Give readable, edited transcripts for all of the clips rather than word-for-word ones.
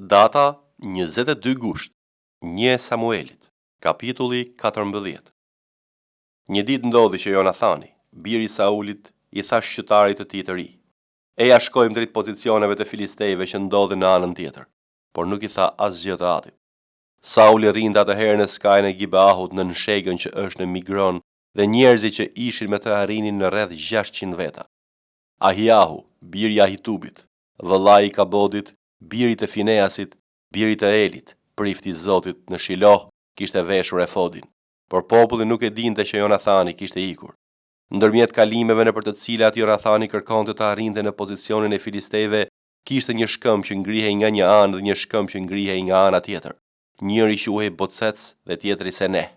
Data 22 gusht, 1 Samuelit, kapitulli 14. Një ditë ndodhi që Jonathani, biri i Saulit, i tha shqytarit të tij të ri: "Eja shkojmë drejt pozicioneve të filistejve që ndodhin në anën tjetër", por nuk i tha asgjë të atit. Sauli rrinte atëherë në skajën e Gibeahut në nshegën që është në Migron, dhe njerëzit që ishin me të arrinin në rreth 600 veta. Ahiahu, biri i Ahitubit, vëllai i Kabodit, biri të Fineasit, biri të Elit, prifti i Zotit, në Shiloh, kishte veshur efodin, por populli nuk e dinte që Jonathani kishte ikur. Ndërmjet kalimeve nëpër të cilat Jonathani kërkonte të arrinte në pozicionin e filistejve, kishte një shkëmb që ngrihej nga një anë dhe një shkëmb që ngrihej nga ana tjetër. Njëri quhej Bocec dhe tjetri Seneh.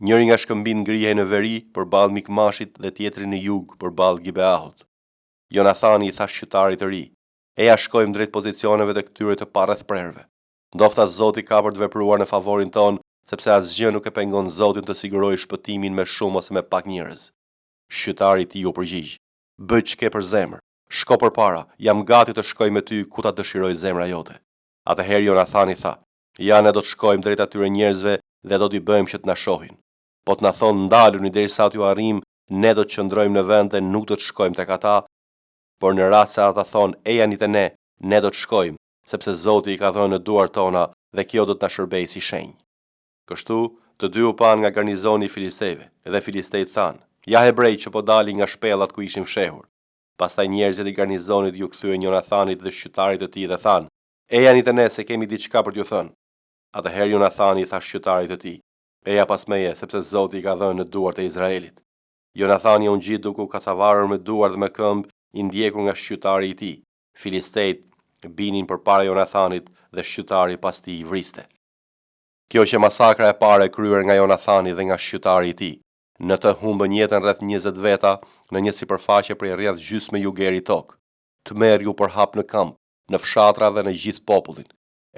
Njëri nga shkëmbit ngrihej në veri përballë Mikmashit dhe tjetri në jug përballë Gibeahut. Jonathani i tha shqytarit të ri: "Eja shkojmë drejt pozicioneve të këtyre të parrethprerve. Ndofta Zoti ka për të vepruar në favorin ton, sepse asgjë nuk e pengon Zotin të sigurojë shpëtimin me shumë ose me pak njerëz." Shqytari i tij u përgjigj: "Bëj ç'ke për zemër. Shko përpara, jam gati të shkoj me ty ku ta dëshiroj zemra jote." Atëherë Jonathani tha: "Ja, ne do të shkojmë drejt atyre njerëzve dhe do t'i bëjmë që të na shohin. Po të na thonë ndaluni derisa t'ju arrijmë, ne do të qëndrojmë në vend dhe nuk do të shkojmë tek ata, por në rast se ata thonë ejani te ne, ne do të shkojmë, sepse Zoti i ka dhënë në duart tona dhe kjo do të na shërbejë si shenjë." Kështu, të dy u pan nga garnizoni i filistejve, dhe filistejt thanë: "Ja hebrej që po dalin nga shpellat ku ishin fshehur." Pastaj njerëzit i garnizonit ju kthyen Jonathanit dhe shqytarit të tij dhe thanë: "Ejani te ne se kemi diçka për t'ju thënë." Atëherë Jonathani i tha shqytarit të tij: "Eja pas meje, sepse Zoti i ka dhënë në duart e Izraelit." Jonathani u ngjit duke u kacavarur me duar dhe me këmbë, i ndjekur nga shqytari i tij. Filistejt binin përpara Jonathanit dhe shqytari pas tij i vriste. Kjo që masakra e parë e kryer nga Jonathani dhe nga shqytari i tij. Në të humbën jetën rreth 20 veta në një sipërfaqe prej rreth gjysmë jugeri tokë. Tmerr u përhap në kamp, në fshatra dhe në gjithë popullin.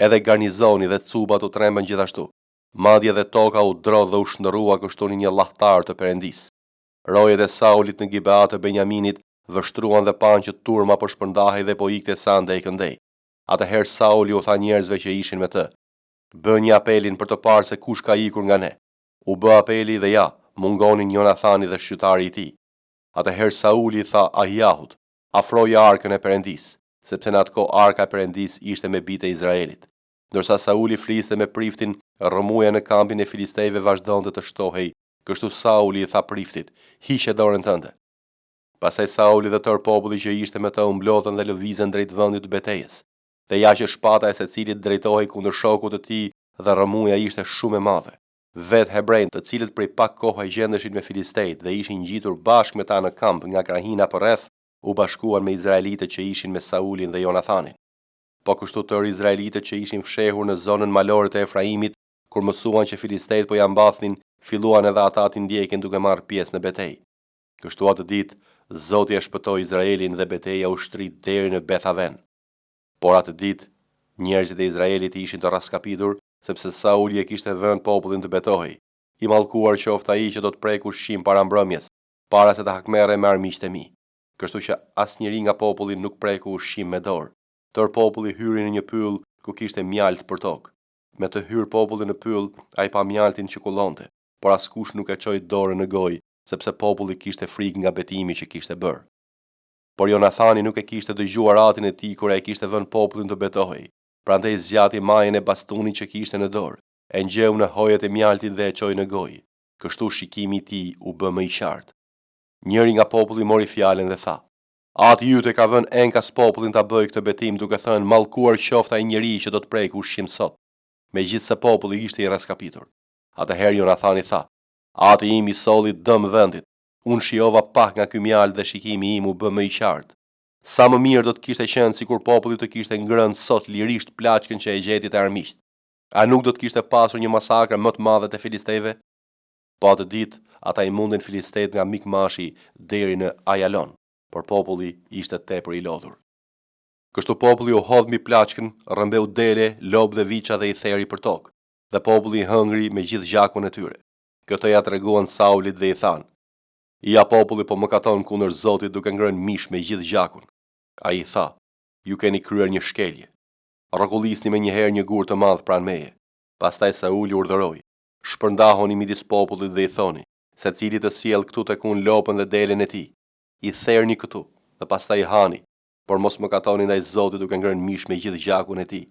Edhe garnizoni dhe cubat u trembën gjithashtu. Madje edhe toka u drodh dhe u shndërrua kështu në një llahtar të Perëndis. Rojet e Saulit në Gibea të Benjaminit vështruan dhe panë që turma po shpërndahej dhe po ikte sa ndej këndej. Atëherë Sauli u tha njerëzve që ishin me të: "Bëni apelin për të parë se kush ka ikur nga ne." U bë apeli dhe ja, mungonin Jonathani dhe shqytari i tij. Atëherë Sauli tha Ahiahut: "Afroje arkën e Perëndis", sepse në atë kohë arka e Perëndis ishte me bitë e Izraelit. Ndërsa Sauli fliste me priftin, rrëmuja në kampin e filistejve vazhdonte të shtohej. Kështu Sauli i tha priftit: "Hiqe dorën tënde." Pastaj Sauli dhe tërë populli që ishte me të u mblodhën dhe lëvizën drejt vendit të betejës. Dhe ja që shpata e secilit drejtohej kundër shokut të tij dhe rrëmuja ishte shumë e madhe. Vet hebrejt, të cilët prej pak kohë gjendeshin me filistejt dhe ishin ngjitur bashkë me ta në kamp nga krahina përreth, u bashkuan me izraelitët që ishin me Saulin dhe Jonathanin. Po kështu tërë izraelitët që ishin fshehur në zonën malore të Efraimit, kur mësuan që filistejt po ja mbathin, filluan edhe ata të ndjekin duke marrë pjesë në betejë. Kështu atë ditë Zoti e shpëtoi Izraelin dhe betejë u shtrit deri në Bethaven. Por atë ditë njerëzit e Izraelit ishin të raskapitur, sepse Sauli e kishte vënë popullin të betohej. I mallkuar qoftë ai që do të prek ushqim para mbrëmjes, para se të hakmerre me armiqtë e mi. Kështu që asnjëri nga populli nuk preku ushqim me dorë. Tërë populli hyri në një pyll ku kishte mjalt për tokë. Me të hyrë populli në pyll, ai pa mjaltin që kullonte, por askush nuk e çoi dorën në gojë, sepse populli kishte frikë nga betimi që kishte bërë. Por Jonathani nuk e kishte dëgjuar atin e tij kur ai kishte vënë popullin të betohej. Prandaj zgjati majën e bastunit që kishte në dorë, e ngjeu në hojet e mjaltit dhe e çoi në gojë. Kështu shikimi i tij u bë më i qartë. Njëri nga populli mori fjalën dhe tha: "Ati yt e ka vënë enkas popullin ta bëjë këtë betim duke thënë mallkuar qoftë ai njeriu që do të prekë ushqim sot." Megjithse populli ishte i raskapitur. Atëherë Jonathani tha: "Ati im i solli dëm vendit. Unë shijova pak nga ky mjalt dhe shikimi im u bë më i qartë. Sa më mirë do të kishte qenë sikur populli të kishte ngrënë sot lirisht plaçkën që e gjeti te armiqt. A nuk do të kishte pasur një masakër më të madhe te filistejve?" Po atë ditë ata i mundin filistejt nga Mikmashi deri në Ajalon, por populli ishte tepër i lodhur. Kështu populli u hodh mbi plaçkën, rrëmbeu dele, lopë dhe viça dhe i theri për tokë, dhe populli i hëngri me gjithë gjakun e tyre. Këtë ja treguan Saulit dhe i thanë: "Ja populli po mëkaton kundër Zotit duke ngrënë mish me gjithë gjakun." Ai i tha: "Ju keni kryer një shkelje." rrokullisni me njëherë një gur të madh pranë meje. Pastaj Sauli urdhëroi: shpërndahuni midis popullit dhe i thoni: secili të sjell këtu tek unë lopën dhe delen e tij, i therrni këtu dhe pastaj hani, por mos më katoni ndaj Zotit duke ngrënë mish me gjithë gjakun e tij.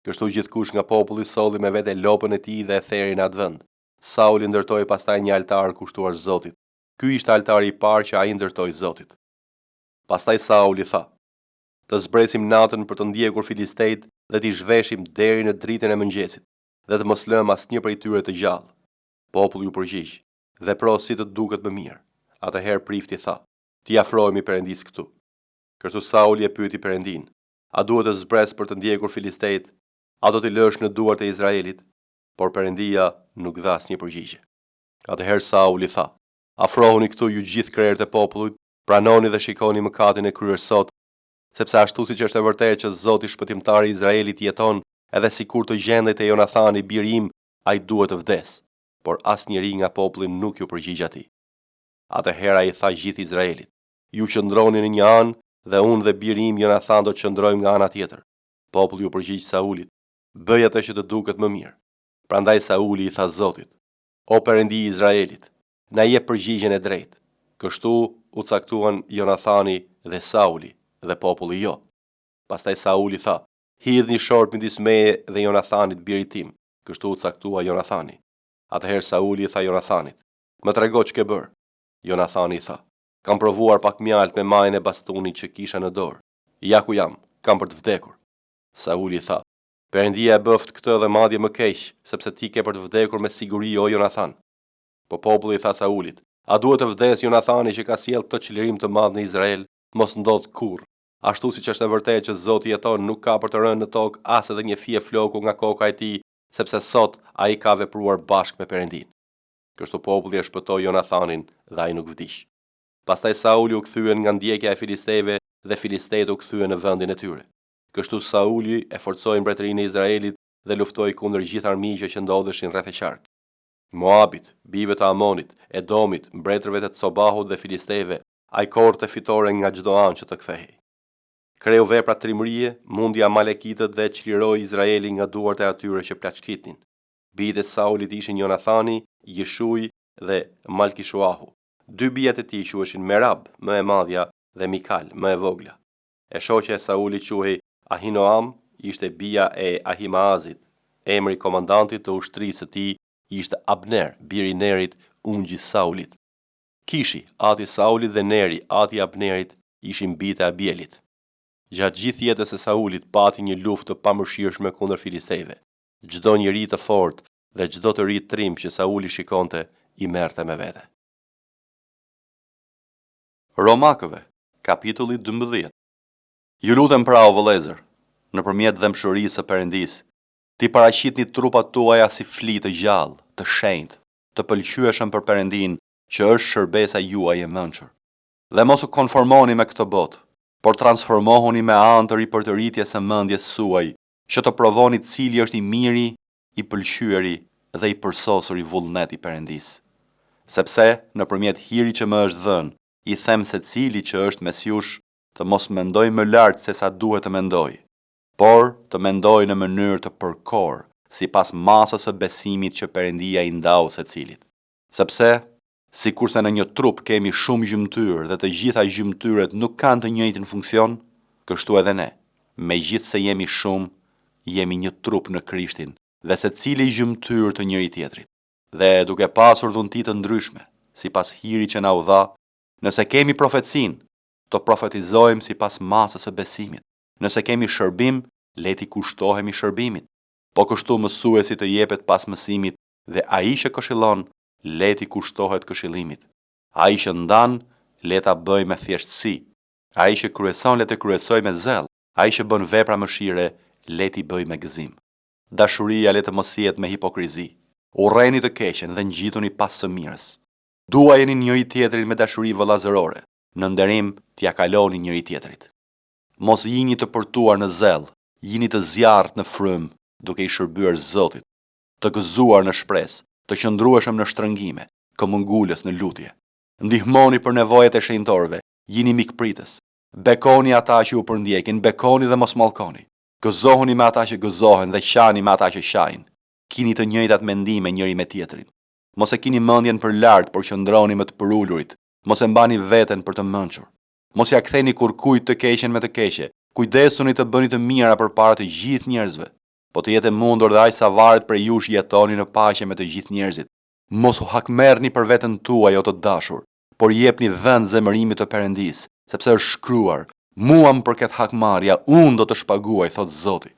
Kështu gjithkush nga populli solli me vete lopën e tij dhe e theri në atë vend. Sauli ndërtoi pastaj një altar kushtuar Zotit. Ky ishte altari i parë që ai ndërtoi Zotit. Pastaj Sauli tha: të zbresim natën për të ndjekur filistejt dhe t'i zhveshim deri në dritën e mëngjesit, dhe të mos lëm asnjë prej tyre të gjallë. Populli u përgjigj: vepro si të duket më mirë. Atëherë prifti tha: ti afrohemi Perëndis këtu. Kështu Sauli e pyeti Perëndin: a duhet të zbres për të ndjekur filistejt, a do t'i lësh në duart e Izraelit? Por Perëndia nuk dha asnjë përgjigje. Atëherë Sauli tha: afrohuni këtu ju gjithë krerët e popullit, pranoni dhe shikoni mëkatin e kryer sot, sepse ashtu siç është e vërtetë që Zoti shpëtimtari i Izraelit jeton, edhe sikur të gjendet e Jonathani biri im, ai duhet të vdes. Por asnjëri nga populli nuk ju përgjigj atij. Atëherë ai tha gjithë Izraelit: ju qëndroni në një anë dhe unë dhe biri im Jonathan do të qëndrojmë nga ana tjetër. Populli u përgjigj Saulit: bëj atë që të duket më mirë. Prandaj Sauli i tha Zotit: o Perëndi i Izraelit, na jep përgjigjen e drejtë. Kështu u caktuan Jonathani dhe Sauli dhe populli jo. Pastaj Sauli tha: hidhni short midis meje dhe Jonathanit birit tim. Kështu u caktua Jonathani. Atëherë Sauli i tha Jonathanit: më trego ç'ke bër. Jonathani tha: kam provuar pak mjalt me majën e bastunit që kisha në dorë. Ja ku jam, kam për të vdekur. Sauli tha: Perëndia e bëft këtë dhe madje më keq, sepse ti ke për të vdekur me siguri o Jonathan. Po populli tha Saulit: a duhet të vdes Jonathani që ka sjell këtë çlirim të madh në Izrael? Mos ndodh kurrë. Ashtu siç është e vërtetë që Zoti jeton, nuk ka për të rënë në tokë as edhe një fije floku nga koka e tij, sepse sot ai ka vepruar bashkë me Perëndin. Kështu populli e shpëtoi Jonathanin dhe ai nuk vdiq. Pastaj Sauli u kthyen nga ndjekja e filistejve dhe filistejt u kthyen në vendin e tyre. Kështu Sauli e forcoi mbretërinë e Izraelit dhe luftoi kundër gjithë armiqve që ndodheshin rreth e qark. Moabit, bijve të Amonit, Edomit, mbretërve të Cobahut dhe filistejve, ai korrte fitore nga çdo anë që të kthehej. Kreu vepra trimërie, mundi Amalekitët dhe çliroi Izraelin nga duart e atyre që plaçkitnin. Bijtë e Saulit ishin Jonathani, Jeshui dhe Malkishuahu. Dy bijat e tij quheshin Merab, më e madhja, dhe Mikal, më e vogla. E shoqja e Saulit quhej Ahinoam, ishte bija e Ahimaazit. Emri i komandantit të ushtrisë së tij ishte Abner, biri i Nerit, ungji i Saulit. Kishi, ati i Saulit dhe Neri, ati i Abnerit, ishin bijtë e Abielit. Gjatë gjithë jetës së Saulit pati një luftë të pamëshirshme kundër filistejve. Çdo njeri të fortë dhe çdo të ri trim që Sauli shikonte i merrte me vete. Romakëve, kapitulli 12. Ju lutem pra o vëllezër, nëpërmjet dëmshërisë së Perëndis, ti paraqitni trupat tuaja si fli të gjallë, të shenjtë, të pëlqyeshëm për Perëndin, që është shërbesa juaj e mençur. Dhe mos u konformoni me këtë botë, por transformohuni me anë të ripërtëritjes së mendjes suaj, që të provoni cili është i miri, i pëlqyeri dhe i përsosur i vullneti i Perëndis. Sepse nëpërmjet hirit që më është dhënë, i them se cili që është mes jush të mos mendoj më lart se sa duhet të mendoj, por të mendoj në mënyrë të përkor, sipas masës së besimit që Perëndia i ndau secilit. Sepse sikurse në një trup kemi shumë gjymtyr dhe të gjitha gjymtyret nuk kanë të njëjtin funksion, kështu edhe ne, megjithse jemi shumë, jemi një trup në Krishtin dhe secili gjymtyr të njëri tjetrit. Dhe duke pasur dhunti të ndryshme, sipas hirit që na u dha, nëse kemi profecinë, të profetizojmë sipas masës së besimit. Nëse kemi shërbim, leti kushtohemi shërbimit. Po kështu mësuesi të jepet pas mësimit dhe ai që këshillon, leti kushtohet këshillimit. Ai që ndan, leta bëj me thjeshtësi. Ai që kryeson, le të kryesoj me zell. Ai që bën vepra mëshire, leti bëj me gëzim. Dashuria le të mos jetë me hipokrizi. Urreni të keqen dhe ngjituni pas së mirës. Duajeni njëri tjetrin me dashuri vëllazërore. Në nderim t'ia kaloni njëri tjetrit. Mos jini të përtuar në zell, jini të zjarrt në frym, duke i shërbyer Zotit, të gëzuar në shpresë, të qëndrueshëm në shtrëngime, këmbëngulës në lutje. Ndihmoni për nevojat e shenjtorëve, jini mikpritës. Bekoni ata që ju përndjekin, bekoni dhe mos mallkoni. Gëzohuni me ata që gëzohen dhe shani me ata që shajnë. Kini të njëjtat mendime njëri me tjetrin. Mos e kini mendjen për lart, por qëndroni me të përulurit. Mos e mbani veten për të mençur. Mos ja ktheni kurkujt të keqen me të keqe. Kujdesuni të bëni të mira përpara të gjithë njerëzve. Po të jetë mundur dhe aq sa varet për jush jetoni në paqe me të gjithë njerëzit. Mos u hakmerrni për veten tuaj o të dashur, por jepni vend zemërimit të Perëndis, sepse është shkruar: mua më përket hakmarrja, unë do të shpaguaj, thot Zoti.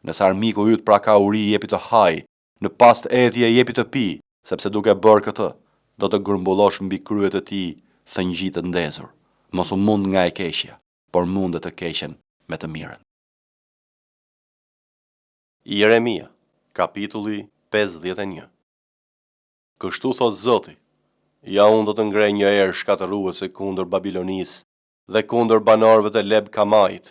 Nëse armiku yt pra ka uri, jepi të haj, në pas të etje jepi të pi, sepse duke bërë këtë, do të grumbullosh mbi kryet e tij thëngjit të ndezur. Mos u mund nga e keqja, por mundet të keqen me të mirën. Jeremia, kapitulli 51. Kështu thot Zoti: ja unë do të ngrej një erë shkatëruese kundër Babilonisë dhe kundër banorëve të Leb Kamait.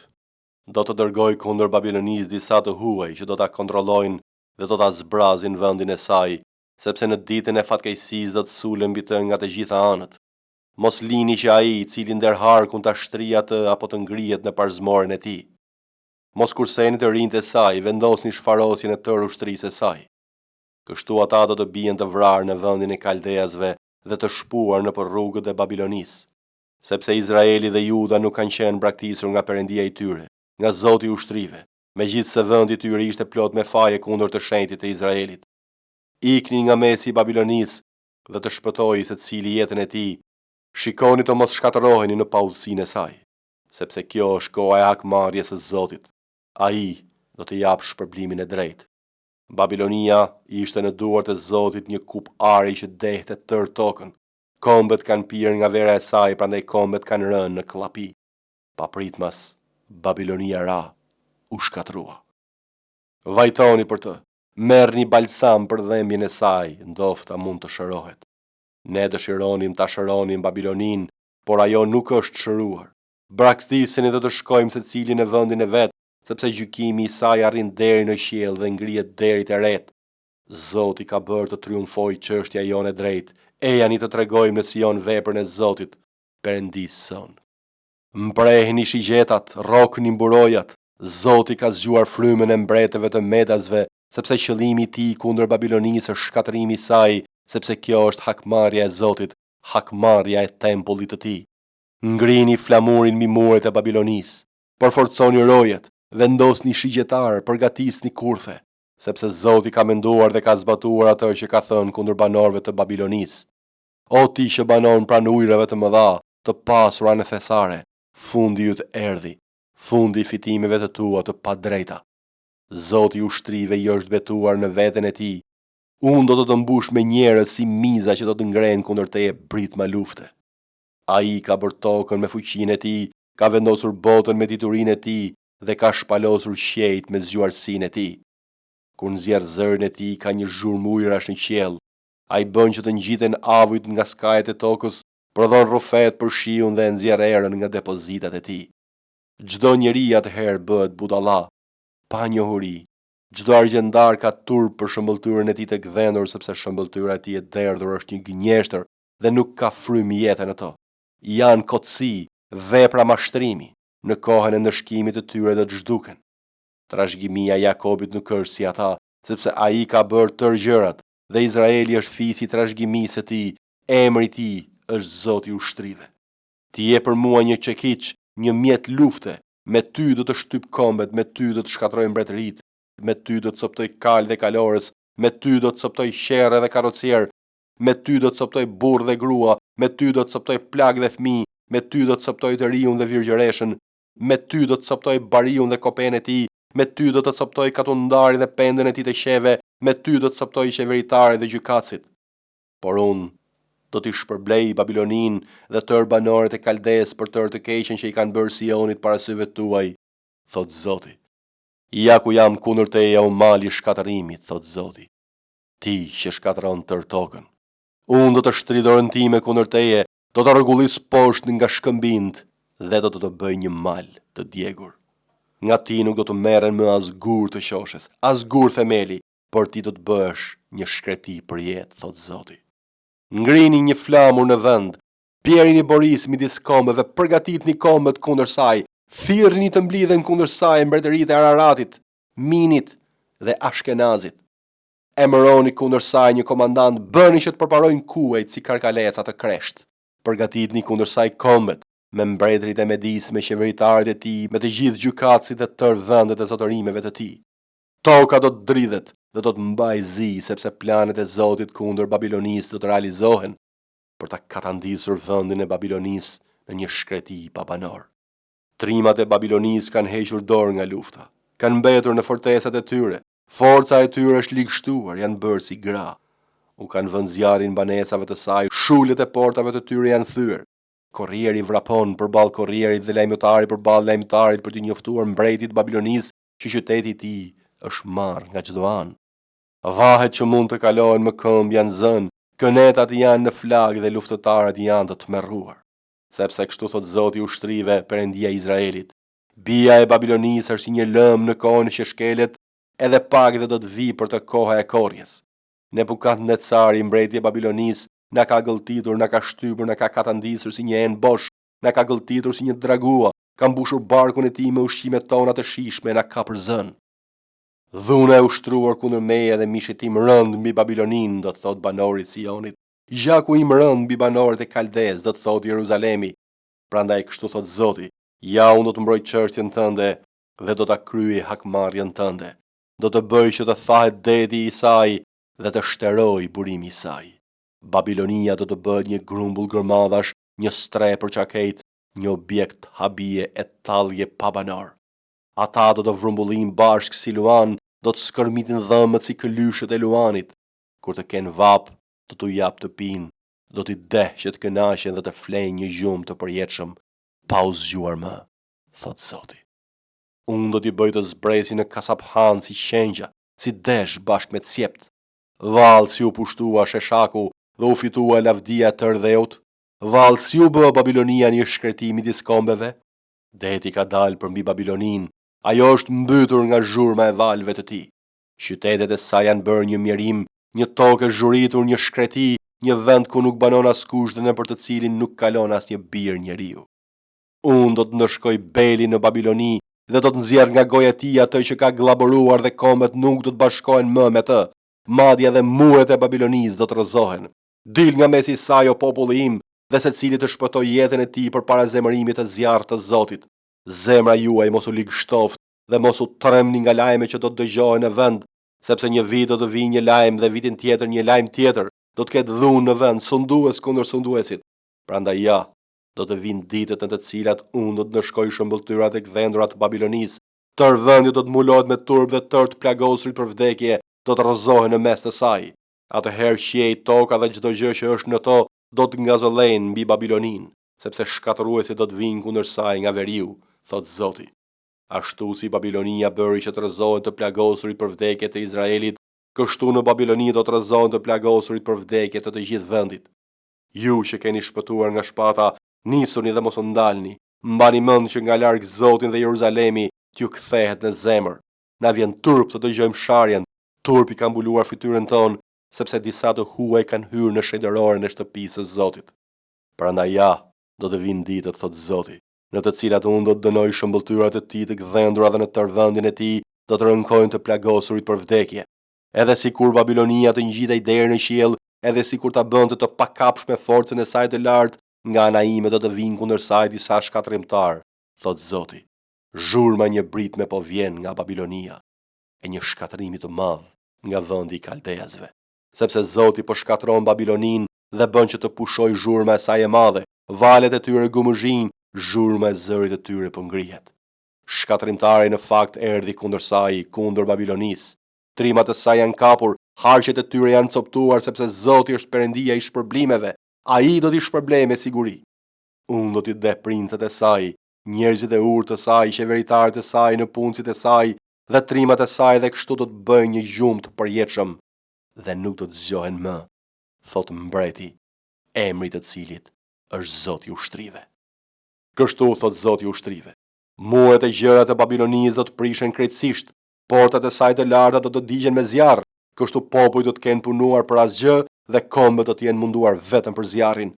Do të dërgoj kundër Babilonisë disa të huaj që do ta kontrollojnë dhe do ta zbrazin vendin e saj, sepse në ditën e fatkeqësisë do të sulen mbi të nga të gjitha anët. Mos lini që ai i cili ndërhar kun ta shtrijë atë apo të ngrihet në parzmorin e tij. Mos kurseni të rinjtë e saj, vendosni shfarosjen e tërë ushtrisë e saj. Kështu ata do të bien të vrarë në vendin e Kaldeasve dhe të shpuar në për rrugët e Babilonisë, sepse Izraeli dhe Juda nuk kanë qenë braktisur nga Perëndia i tyre, nga Zoti i ushtrive, megjithse vendi i tyre ishte plot me faje kundër të shenjtit të Izraelit. Ikni nga mesi i Babilonisë dhe të shpëtoi secili jetën e tij. Shikoni të mos shkatërroheni në paudhësinë e saj, sepse kjo është koha e hakmarrjes së Zotit. Ai do të japë shpërblimin e drejtë. Babilonia ishte në duart e Zotit një kup ari që dehte tërë tokën. Kombët kanë pirë nga vera e saj, prandaj kombët kanë rënë në klapi. Papritmas, Babilonia ra, u shkatrua. Vajtoni për të, merrni balsam për dhembjen e saj, ndofta mund të shërohet. Ne dëshironim ta shëronim Babilonin, por ajo nuk është shëruar. Braktiseni dhe të shkojmë secili në vendin e vet, sepse gjykimi i saj arrin deri në qiell dhe ngrihet deri te ret. Zoti ka bërë të triumfojë çështja jone drejt. Ejani të tregojmë në Sion veprën e Zotit, Perëndisë son. Mprehni shigjetat, rrokni mburojat. Zoti ka zgjuar frymën e mbretëve të Medasve, sepse qëllimi i tij kundër Babilonisë është shkatërimi i saj, sepse kjo është hakmarrja e Zotit, hakmarrja e tempullit të tij. Ngrini flamurin mbi muret e Babilonisë, përforconi rojet, vendosni shigjetar, përgatisni kurthe, sepse Zoti ka menduar dhe ka zbatuar atë që ka thënë kundër banorëve të Babilonisë. O ti që banon pranë ujrave të mëdha, të pasura në thesare, fundi yt erdhi, fundi i fitimeve të tua të padrejta. Zoti i ushtrive i është betuar në veten e tij. Unë do të të mbush me njerëz si miza që do të ngrenë kundër teje britma lufte. Ai ka bërë tokën me fuqinë e tij, ka vendosur botën me diturinë e tij dhe ka shpalosur qiejt me zgjuarsinë e tij. Kur nxjerr zërin e tij ka një zhurmë ujërash në qiell. Ai bën që të ngjiten avujt nga skajet e tokës, prodhon rrufet për shiun dhe nxjerr erën nga depozitat e tij. Çdo njeri atëherë bëhet budalla, pa njohuri. Çdo argjendar ka turp për shëmbëltyrën e tij të gdhendur, sepse shëmbëltyra e tij e derdhur është një gënjeshtër dhe nuk ka frymë jetë në to. Janë kotësi, vepra mashtrimi, në kohën e ndëshkimit të tyre do të zhduken. Trashëgimia e Jakobit nuk është si ata, sepse ai ka bërë tërë gjërat dhe Izraeli është fisi i trashëgimisë së tij, emri i tij është Zoti i ushtrive. Ti je për mua një çekiç, një mjet lufte, me ty do të shtyp kombet, me ty do të shkatroj mbretërit, me ty do të coptoj kal dhe kalorës, me ty do të coptoj qerrë dhe karrocier, me ty do të coptoj burr dhe grua, me ty do të coptoj plag dhe fëmijë, me ty do të coptoj të riun dhe virgjëreshën, me ty do të coptoj bariun dhe kopen e tij, me ty do të coptoj katundari dhe pendën e tij të qeve, me ty do të coptoj qeveritari dhe gjykatësit. Por unë do t'i shpërblej Babilonin dhe tërë banorët e Kaldes për tërë të keqen që i kanë bërë Sionit para syve tuaj, thot Zoti. Ja ku jam kundër teje o mali shkatërimit, thot Zoti. Ti që shkatëron tërë tokën. Unë do të shtri dorën time kundër teje, do të rregullis poshtë nga shkëmbind dhe do të bëj një mal të djegur. Nga ti nuk do të merren më as gur të qoshes, as gur themeli, por ti do të bësh një shkreti për jetë, thot Zoti. Ngrini një flamur në vend, bjerini boris midis kombëve, përgatitni kombët kundër saj, Thirrni të mblidhen kundër saj mbretëritë e Araratit, Minit dhe Ashkenazit. Emëroni kundër saj një komandant, bëni që të përparojnë kuajt si karkaleca të kresht. Përgatitni kundër saj kombet, me mbretërit e Medis, me qeveritarët e tij, me të gjithë gjykatësit e tërë vendet e zotërimeve të tij. Toka do të dridhet dhe do të mbajë zi, sepse planet e Zotit kundër Babilonisë do të realizohen për ta katandisur vendin e Babilonisë në një shkreti pabanor. Trimat e Babilonisë kanë hequr dorë nga lufta, kanë mbetur në fortesat e tyre, forca e tyre është ligështuar, janë bërë si gra. U kanë vënë zjarrin banesave të saj, shulet e portave të tyre janë thyer. Korrieri vrapon përballë korrierit dhe lajmëtari përballë lajmëtarit për të njoftuar mbretit Babilonisë që qyteti i tij është marrë nga çdo anë. Vahet që mund të kalohen më këmbë janë zënë, kënetat janë në flag dhe luftëtarët janë të tmerruar. Sepse kështu thot Zoti i ushtrive, Perëndia e Izraelit, bija e Babilonisë është si një lëmë në kohën që shkelet, edhe pak dhe do të vi për të koha e korrjes. Nebukadnecari, mbreti i Babilonisë, na ka gëlltitur, na ka shtypur, na ka katandisur si një enë bosh, na ka gëlltitur si një dragua, ka mbushur barkun e tij me ushqimet tona të shijshme, na ka përzën. Dhuna e ushtruar kundër meje dhe mishit im rënd mbi Babilonin, do të thot banori i Sionit. Gjaku im rënd mbi banorët e Kaldes, do të thot Jeruzalemi. Prandaj kështu thot Zoti, ja unë do të mbroj çështjen tënde dhe do ta kryej hakmarrjen tënde. Do të bëj që të thahet deti i saj dhe të shteroj burimi i saj. Babilonia do të bëhet një grumbull gërmadhash, një stre për çakejt, një objekt habie e tallje pa banor. Ata do të vrumbullin bashk si luan, do të skërmitin dhëmët si këlyshët e luanit. Kur të kenë vap, do t'u jap të pinë, do t'i deh që të kënaqen dhe të flejnë një gjumë të përjetshëm, pa u zgjuar më, thot Zoti. Unë do t'i bëj të zbresi në kasaphan si qengja, si desh bashk me cjept. Vallë si u pushtua Sheshaku dhe u fitua lavdia të rdheut, vallë si u bë Babilonia një shkreti midis kombeve. Deti ka dalë përmbi Babilonin, ajo është mbytur nga zhurma e valve të tij. Qytetet e saj janë bërë një mjerim, një tokë e zhuritur, një shkreti, një vend ku nuk banon askush dhe nëpër të cilin nuk kalon asnjë bir njeriu. Unë do të ndërshkoj Belin në Babiloni dhe do të nxjerr nga goja e tij atë që ka glaboruar dhe kombet nuk do të bashkohen më me të. Madje edhe muret e Babilonisë do të rrëzohen. Dil nga mesi i saj o populli im, dhe secili të shpëtoj jetën e tij përpara zemërimit të zjarrt të Zotit. Zemra juaj mos u ligështoft dhe mos u tremni nga lajme që do të dëgjohen në vend, sepse një vit do të vijë një lajm dhe vitin tjetër një lajm tjetër, do të ketë dhunë në vend, sundues kundër sunduesit. Prandaj ja, do të vinë ditët në të cilat unë do të ndërshkoj shëmbulltyrat e gdhendura të Babilonisë. Tërë vendi do të mulohet me turp dhe tërë të plagosurit për vdekje do të rrëzohen në mes të saj. Atëherë qiej, toka dhe çdo gjë që është në to do të ngazollen mbi Babilonin, sepse shkatëruesit do të vinë kundër saj nga veriu, thot Zoti. Ashtu si Babilonia bëri që të rrëzohen të plagosurit për vdekje të Izraelit, kështu në Babiloni do të rrëzohen të plagosurit për vdekje të gjithë vendit. Ju që keni shpëtuar nga shpata, nisuni dhe mos u ndalni. Mbani mend që nga larg Zotin dhe Jeruzalemi t'ju kthehet në zemër. Na vjen turp të dëgjojmë sharjen, turpi ka mbuluar fytyrën tonë, sepse disa të huaj kanë hyrë në shenjtëroren e shtëpisë së Zotit. Prandaj ja, do të vinë ditët, thot Zoti, në të cilat unë do të dënoj shëmbulltyrat e tij të gdhendura dhe në tërë vendin e tij do të rënkojnë të plagosurit për vdekje. Edhe sikur Babilonia të ngjitej deri në qiell, edhe sikur ta bënte të pakapshme forcën e saj të lartë, nga ana ime do të vinë kundër saj disa shkatërrimtar, thot Zoti. Zhurma një britme po vjen nga Babilonia, e një shkatërimi të madh nga vendi i Kaldezëve. Sepse Zoti po shkatron Babilonin dhe bën që të pushoj zhurma e saj e madhe, valet e tyre gumëzhin, zhurma e zërit e tyre po ngrihet. Shkatërimtari në fakt erdhi kundër saj, kundër Babilonisë. Trimat e saj janë kapur, harqet e tyre janë coptuar sepse Zoti është Perëndia i shpërblimeve. Ai do t'i shpërblej me siguri. Unë do t'i deh princët e saj, njerëzit e urtë të saj, qeveritarët e saj në punësit e saj dhe trimat e saj dhe kështu do të bëjnë një gjumë të përjetshëm dhe nuk do të zgjohen më, thot mbreti, emri të cilit është Zoti i ushtrive. Kështu thot Zoti i ushtrive, muret e gjërat e Babilonisë do të prishen krejtësisht, portat e saj të larta do të digjen me zjarr, kështu popujt do të kenë punuar për asgjë dhe kombët do të jenë munduar vetëm për zjarrin.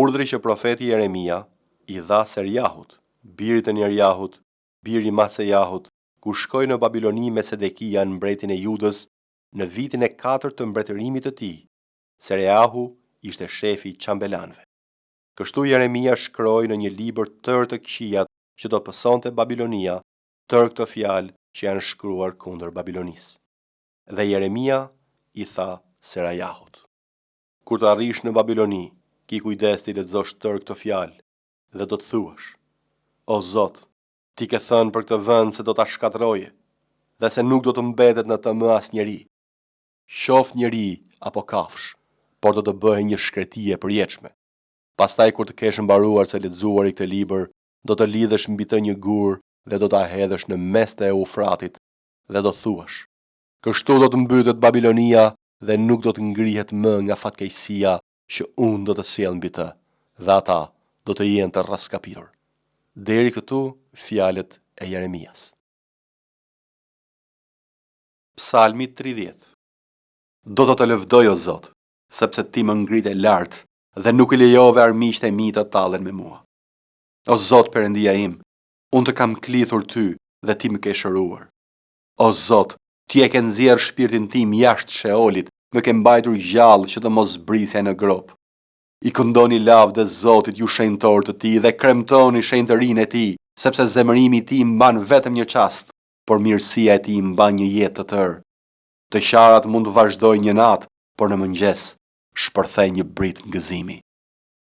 Urdhri që profeti Jeremia i dha Serjahut, birit e Njerjahut, biri Masejahut, ku shkoi në Babiloni me Sedekia në mbretin e Judës në vitin e 4 të mbretërimit të tij. Sereahu ishte shefi i çambelanëve. Kështu Jeremia shkroi në një libër tërë të këqijat që do pësonte Babilonia, tërë këto fjalë që janë shkruar kundër Babilonisë. Dhe Jeremia i tha Serajahut: Kur të arrish në Babiloni, ki kujdes të lexosh tërë këto fjalë dhe do të thuash: O Zot, ti ke thënë për këtë vend se do ta shkatërroje dhe se nuk do të mbetet në të më asnjëri. Qoft njeri apo kafsh, por do të bëhej një shkreti e përjetshme. Pastaj kur të kesh mbaruar se lexuari këtë libër, do të lidhesh mbi të një gur dhe do ta hedhësh në mes të Eufratit dhe do thuash: Kështu do të mbytet Babilonia dhe nuk do të ngrihet më nga fatkeqësia që unë do të sjell mbi të, dhe ata do të jenë të rraskapitur. Deri këtu fjalët e Jeremias. Psalmi 30. Do të lëvdoj o Zot, sepse ti më ngritë lart dhe nuk i lejove armiqtë e mi të tallen me mua. O Zot Perëndia im, unë të kam klithur ty dhe ti më ke shëruar. O Zot, ti e ke nxjerrë shpirtin tim jashtë Sheolit, më ke mbajtur gjallë që të mos brisja në grop. I këndoni lavdë Zotit ju shenjtor të ti dhe kremtoni shenjtërinë e ti, sepse zemërimi i ti mban vetëm një çast, por mirësia e ti mban një jetë të tërë. Të qarat mund të vazhdojnë një natë, por në mëngjes shpërthej një brit ngëzimi.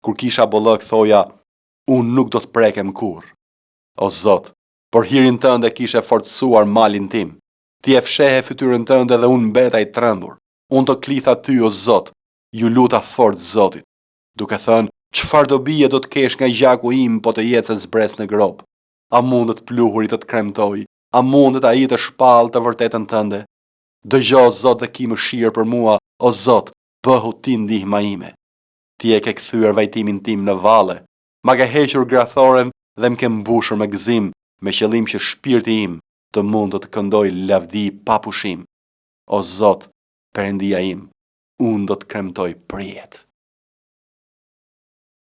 Kur kisha bollëk thoja, unë nuk do të prekem kurrë. O Zot, por hirin tënde kishe forcësuar malin tim. Ti e fshehe fytyrën tënde dhe unë mbeta i trembur. Unë të klitha ty o Zot, ju luta fort Zotit, duke thënë, çfarë dobi do të kesh nga gjaku im po të jetë se zbres në grop? A mundet pluhurit të kremtoj? A mundet ai të shpall të vërtetën tënde? Dëgjoj Zot dhe ki mëshirë për mua, o Zot, bëhu ti ndihma ime. Ti e ke kthyer vajtimin tim në valle, ma ke hequr grathoren dhe më ke mbushur me gëzim, me qëllim që shpirti im të mund të këndoj lavdi pa pushim. O Zot, Perëndia im, unë do të kremtoj për jetë.